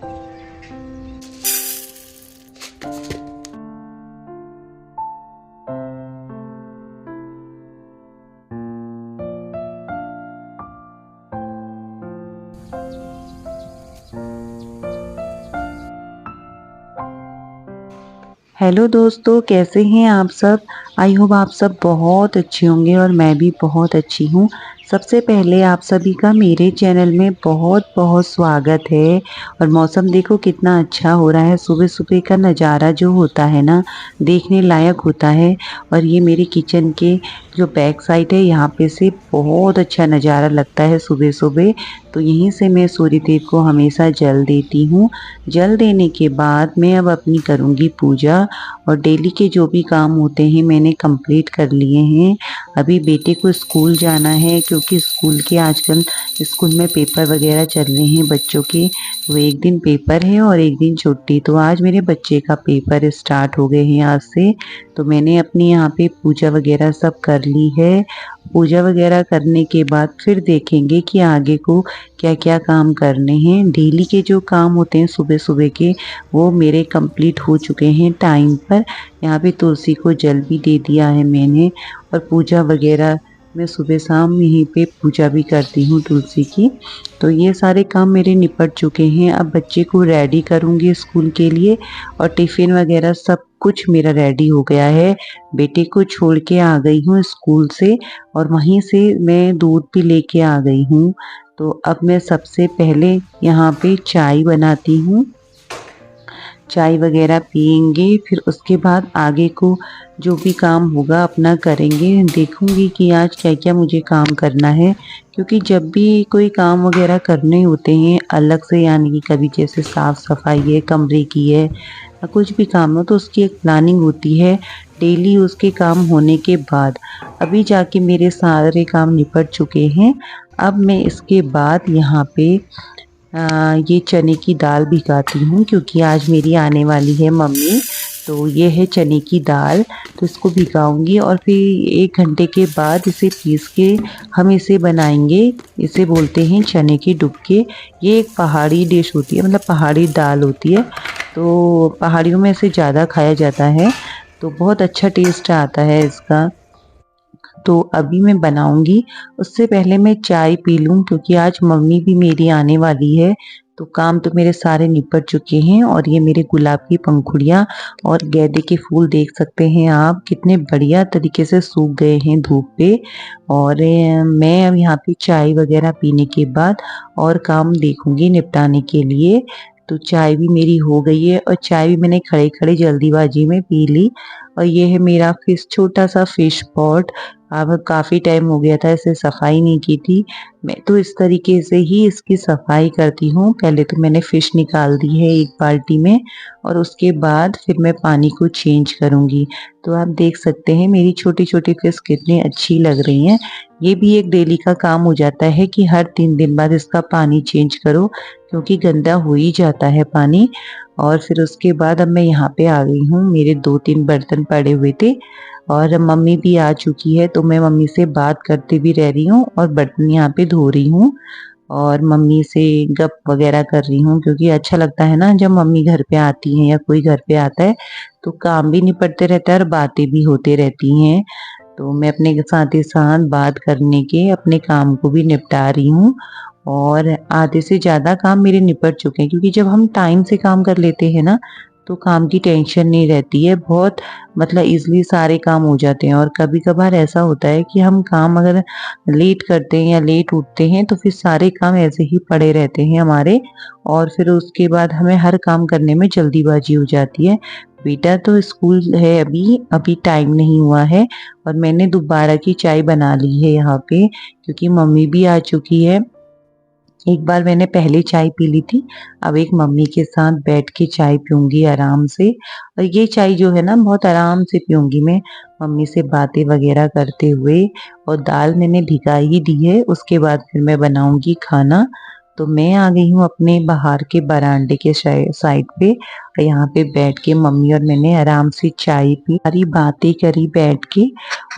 Hello दोस्तों, कैसे हैं आप सब। आई होप आप सब बहुत अच्छे होंगे और मैं भी बहुत अच्छी हूँ। सबसे पहले आप सभी का मेरे चैनल में बहुत बहुत स्वागत है। और मौसम देखो कितना अच्छा हो रहा है। सुबह सुबह का नज़ारा जो होता है ना, देखने लायक होता है। और ये मेरे किचन के जो बैक साइड है, यहाँ पे से बहुत अच्छा नज़ारा लगता है सुबह सुबह। तो यहीं से मैं सूर्य देव को हमेशा जल देती हूँ। जल देने के बाद मैं अब अपनी करूँगी पूजा। और डेली के जो भी काम होते हैं मैंने कंप्लीट कर लिए हैं। अभी बेटे को स्कूल जाना है, क्योंकि स्कूल के आजकल स्कूल में पेपर वगैरह चल रहे हैं बच्चों के। वो एक दिन पेपर है और एक दिन छुट्टी। तो आज मेरे बच्चे का पेपर स्टार्ट हो गए हैं आज से। तो मैंने अपनी यहाँ पे पूजा वगैरह सब कर ली है। पूजा वगैरह करने के बाद फिर देखेंगे कि आगे को क्या क्या काम करने हैं। डेली के जो काम होते हैं सुबह सुबह के, वो मेरे कंप्लीट हो चुके हैं टाइम पर। यहाँ पे तुलसी को जल भी दे दिया है मैंने। और पूजा वगैरह मैं सुबह शाम यहीं पे पूजा भी करती हूँ तुलसी की। तो ये सारे काम मेरे निपट चुके हैं। अब बच्चे को रेडी करूँगी स्कूल के लिए। और टिफ़िन वगैरह सब कुछ मेरा रेडी हो गया है। बेटे को छोड़ के आ गई हूँ स्कूल से, और वहीं से मैं दूध भी लेके आ गई हूँ। तो अब मैं सबसे पहले यहाँ पे चाय बनाती हूँ। चाय वगैरह पियेंगे, फिर उसके बाद आगे को जो भी काम होगा अपना करेंगे। देखूंगी कि आज क्या क्या मुझे काम करना है, क्योंकि जब भी कोई काम वगैरह करने होते हैं अलग से, यानी कि कभी जैसे साफ़ सफाई है, कमरे की है, या कुछ भी काम हो, तो उसकी एक प्लानिंग होती है डेली उसके काम होने के बाद। अभी जाके मेरे सारे काम निपट चुके हैं। अब मैं इसके बाद यहाँ पे ये चने की दाल भिगाती हूँ, क्योंकि आज मेरी आने वाली है मम्मी। तो ये है चने की दाल, तो इसको भिगाऊंगी और फिर 1 घंटे के बाद इसे पीस के हम इसे बनाएंगे। इसे बोलते हैं चने के डुबके। ये एक पहाड़ी डिश होती है, मतलब पहाड़ी दाल होती है। तो पहाड़ियों में इसे ज़्यादा खाया जाता है, तो बहुत अच्छा टेस्ट आता है इसका। तो अभी मैं बनाऊंगी, उससे पहले मैं चाय पी लूँ, क्योंकि आज मम्मी भी मेरी आने वाली है। तो काम तो मेरे सारे निपट चुके हैं। और ये मेरे गुलाब की पंखुड़ियाँ और गेंदे के फूल देख सकते हैं आप, कितने बढ़िया तरीके से सूख गए हैं धूप पे। और मैं अब यहाँ पे चाय वगैरह पीने के बाद और काम देखूंगी निपटाने के लिए। तो चाय भी मेरी हो गई है, और चाय भी मैंने खड़े खड़े जल्दीबाजी में पी ली। और ये है मेरा फिश, छोटा सा फिश पॉट। अब काफ़ी टाइम हो गया था इसे सफाई नहीं की थी। मैं तो इस तरीके से ही इसकी सफाई करती हूँ। पहले तो मैंने फ़िश निकाल दी है एक बाल्टी में, और उसके बाद फिर मैं पानी को चेंज करूँगी। तो आप देख सकते हैं मेरी छोटी छोटी फ़िश कितनी अच्छी लग रही हैं। ये भी एक डेली का काम हो जाता है कि हर 3 दिन बाद इसका पानी चेंज करो, क्योंकि गंदा हो ही जाता है पानी। और फिर उसके बाद अब मैं यहाँ पे आ गई हूँ। मेरे 2-3 बर्तन पड़े हुए थे, और मम्मी भी आ चुकी है, तो मैं मम्मी से बात करते भी रह रही हूँ और बर्तन यहाँ पे धो रही हूँ। और मम्मी से गप वगैरह कर रही हूँ, क्योंकि अच्छा लगता है ना जब मम्मी घर पे आती हैं या कोई घर पे आता है, तो काम भी निपटते रहता है और बातें भी होते रहती हैं। तो मैं अपने साथ ही साथ बात करने के अपने काम को भी निपटा रही हूँ। और आधे से ज़्यादा काम मेरे निपट चुके हैं, क्योंकि जब हम टाइम से काम कर लेते हैं ना, तो काम की टेंशन नहीं रहती है। बहुत मतलब ईज़िली सारे काम हो जाते हैं। और कभी-कभार ऐसा होता है कि हम काम अगर लेट करते हैं या लेट उठते हैं, तो फिर सारे काम ऐसे ही पड़े रहते हैं हमारे। और फिर उसके बाद हमें हर काम करने में जल्दीबाजी हो जाती है। बेटा तो स्कूल है अभी, अभी टाइम नहीं हुआ है। और मैंने दोबारा की चाय बना ली है यहाँ पे, क्योंकि मम्मी भी आ चुकी है। एक बार मैंने पहले चाय पी ली थी, अब एक मम्मी के साथ बैठ के चाय पीऊँगी आराम से। और ये चाय जो है ना बहुत आराम से पीऊँगी मैं, मम्मी से बातें वगैरह करते हुए। और दाल मैंने भिगा ही दी है, उसके बाद फिर मैं बनाऊँगी खाना। तो मैं आ गई हूँ अपने बाहर के बरामदे के साइड पे, और यहाँ पे बैठ के मम्मी और मैंने आराम से चाय पी, सारी बातें करी बैठ के।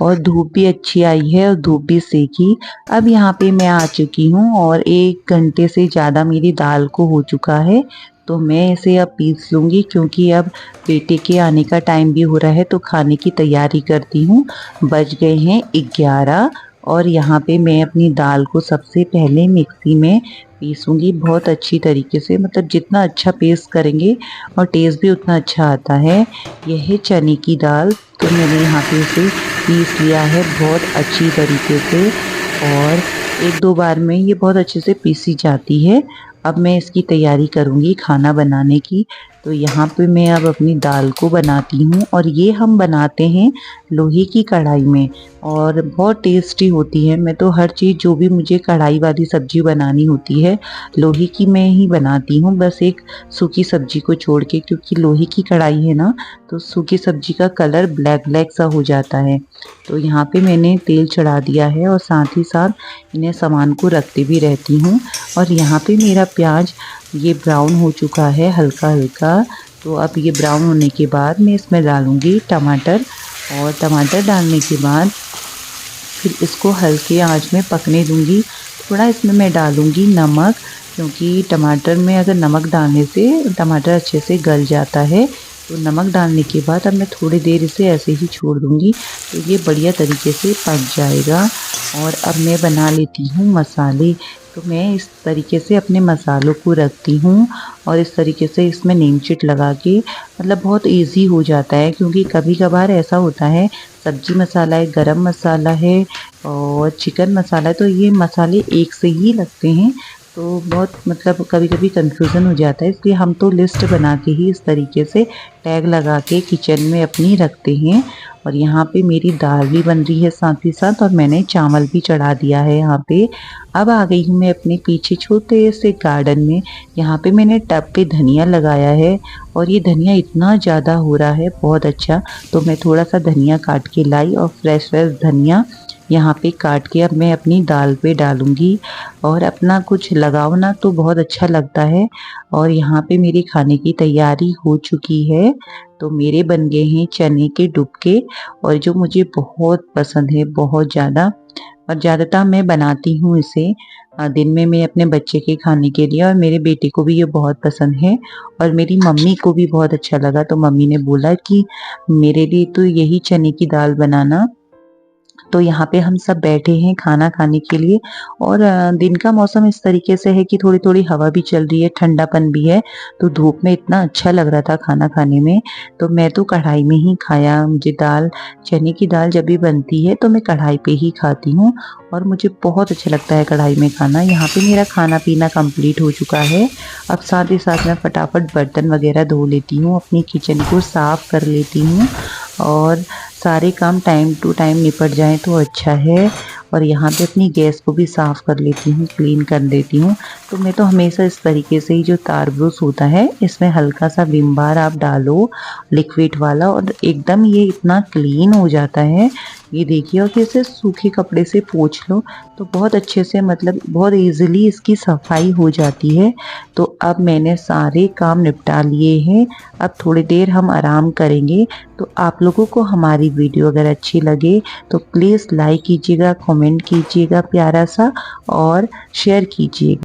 और धूप भी अच्छी आई है और धूप भी सेकी। अब यहाँ पे मैं आ चुकी हूँ, और 1 घंटे से ज़्यादा मेरी दाल को हो चुका है। तो मैं इसे अब पीस लूँगी, क्योंकि अब बेटे के आने का टाइम भी हो रहा है तो खाने की तैयारी करती हूँ। बज गए हैं 11 और यहाँ पे मैं अपनी दाल को सबसे पहले मिक्सी में पीसूँगी बहुत अच्छी तरीके से, मतलब जितना अच्छा पेस्ट करेंगे और टेस्ट भी उतना अच्छा आता है। यह है चने की दाल, तो मैंने यहाँ पे इसे पीस लिया है बहुत अच्छी तरीके से और 1-2 बार में ये बहुत अच्छे से पीसी जाती है। अब मैं इसकी तैयारी करूँगी खाना बनाने की। तो यहाँ पे मैं अब अपनी दाल को बनाती हूँ और ये हम बनाते हैं लोहे की कढ़ाई में और बहुत टेस्टी होती है। मैं तो हर चीज़ जो भी मुझे कढ़ाई वाली सब्ज़ी बनानी होती है लोहे की में ही बनाती हूँ, बस एक सूखी सब्ज़ी को छोड़ के, क्योंकि लोहे की कढ़ाई है ना तो सूखी सब्ज़ी का कलर ब्लैक ब्लैक सा हो जाता है। तो यहाँ पे मैंने तेल चढ़ा दिया है और साथ ही साथ इन्हें सामान को रखती भी रहती हूँ। और यहाँ पे मेरा प्याज ये ब्राउन हो चुका है हल्का हल्का। तो अब ये ब्राउन होने के बाद मैं इसमें डालूँगी टमाटर और टमाटर डालने के बाद फिर इसको हल्के आंच में पकने दूँगी। थोड़ा इसमें मैं डालूँगी नमक, क्योंकि टमाटर में अगर नमक डालने से टमाटर अच्छे से गल जाता है। तो नमक डालने के बाद अब मैं थोड़ी देर इसे ऐसे ही छोड़ दूँगी तो ये बढ़िया तरीके से पक जाएगा। और अब मैं बना लेती हूँ मसाले। तो मैं इस तरीके से अपने मसालों को रखती हूँ और इस तरीके से इसमें नेम शीट लगा के, मतलब बहुत इजी हो जाता है, क्योंकि कभी कभार ऐसा होता है सब्जी मसाला है, गरम मसाला है और चिकन मसाला है, तो ये मसाले एक से ही लगते हैं तो बहुत मतलब कभी कभी कंफ्यूजन हो जाता है। इसलिए हम तो लिस्ट बना के ही इस तरीके से टैग लगा के किचन में अपनी रखते हैं। और यहाँ पे मेरी दाल भी बन रही है साथ ही साथ और मैंने चावल भी चढ़ा दिया है यहाँ पे। अब आ गई हूँ मैं अपने पीछे छोटे से गार्डन में। यहाँ पे मैंने टब पे धनिया लगाया है और ये धनिया इतना ज़्यादा हो रहा है बहुत अच्छा, तो मैं थोड़ा सा धनिया काट के लाई और फ्रेश फ्रेश धनिया यहाँ पे काट के अब मैं अपनी दाल पे डालूँगी। और अपना कुछ लगाओ ना तो बहुत अच्छा लगता है। और यहाँ पे मेरे खाने की तैयारी हो चुकी है। तो मेरे बन गए हैं चने के डुबके और जो मुझे बहुत पसंद है बहुत ज़्यादा। और ज़्यादातर मैं बनाती हूँ इसे दिन में मैं अपने बच्चे के खाने के लिए, और मेरे बेटे को भी ये बहुत पसंद है और मेरी मम्मी को भी बहुत अच्छा लगा। तो मम्मी ने बोला कि मेरे लिए तो यही चने की दाल बनाना। तो यहाँ पे हम सब बैठे हैं खाना खाने के लिए और दिन का मौसम इस तरीके से है कि थोड़ी थोड़ी हवा भी चल रही है, ठंडापन भी है। तो धूप में इतना अच्छा लग रहा था खाना खाने में। तो मैं तो कढ़ाई में ही खाया। मुझे दाल, चने की दाल जब भी बनती है तो मैं कढ़ाई पे ही खाती हूँ और मुझे बहुत अच्छा लगता है कढ़ाई में खाना। यहाँ पे मेरा खाना पीना कंप्लीट हो चुका है। अब साथ ही साथ मैं फटाफट बर्तन वगैरह धो लेती हूँ, अपनी किचन को साफ कर लेती हूँ और सारे काम टाइम टू टाइम निपट जाएं तो अच्छा है। और यहाँ पे अपनी गैस को भी साफ़ कर लेती हूँ, क्लीन कर देती हूँ। तो मैं तो हमेशा इस तरीके से ही, जो तार ब्रश होता है इसमें हल्का सा विम बार आप डालो लिक्विड वाला और एकदम ये इतना क्लीन हो जाता है। ये देखिए, और फिर से सूखे कपड़े से पोंछ लो तो बहुत अच्छे से, मतलब बहुत इजीली इसकी सफाई हो जाती है। तो अब मैंने सारे काम निपटा लिए हैं। अब थोड़ी देर हम आराम करेंगे। तो आप लोगों को हमारी वीडियो अगर अच्छी लगे तो प्लीज़ लाइक कीजिएगा, कमेंट कीजिएगा प्यारा सा और शेयर कीजिएगा।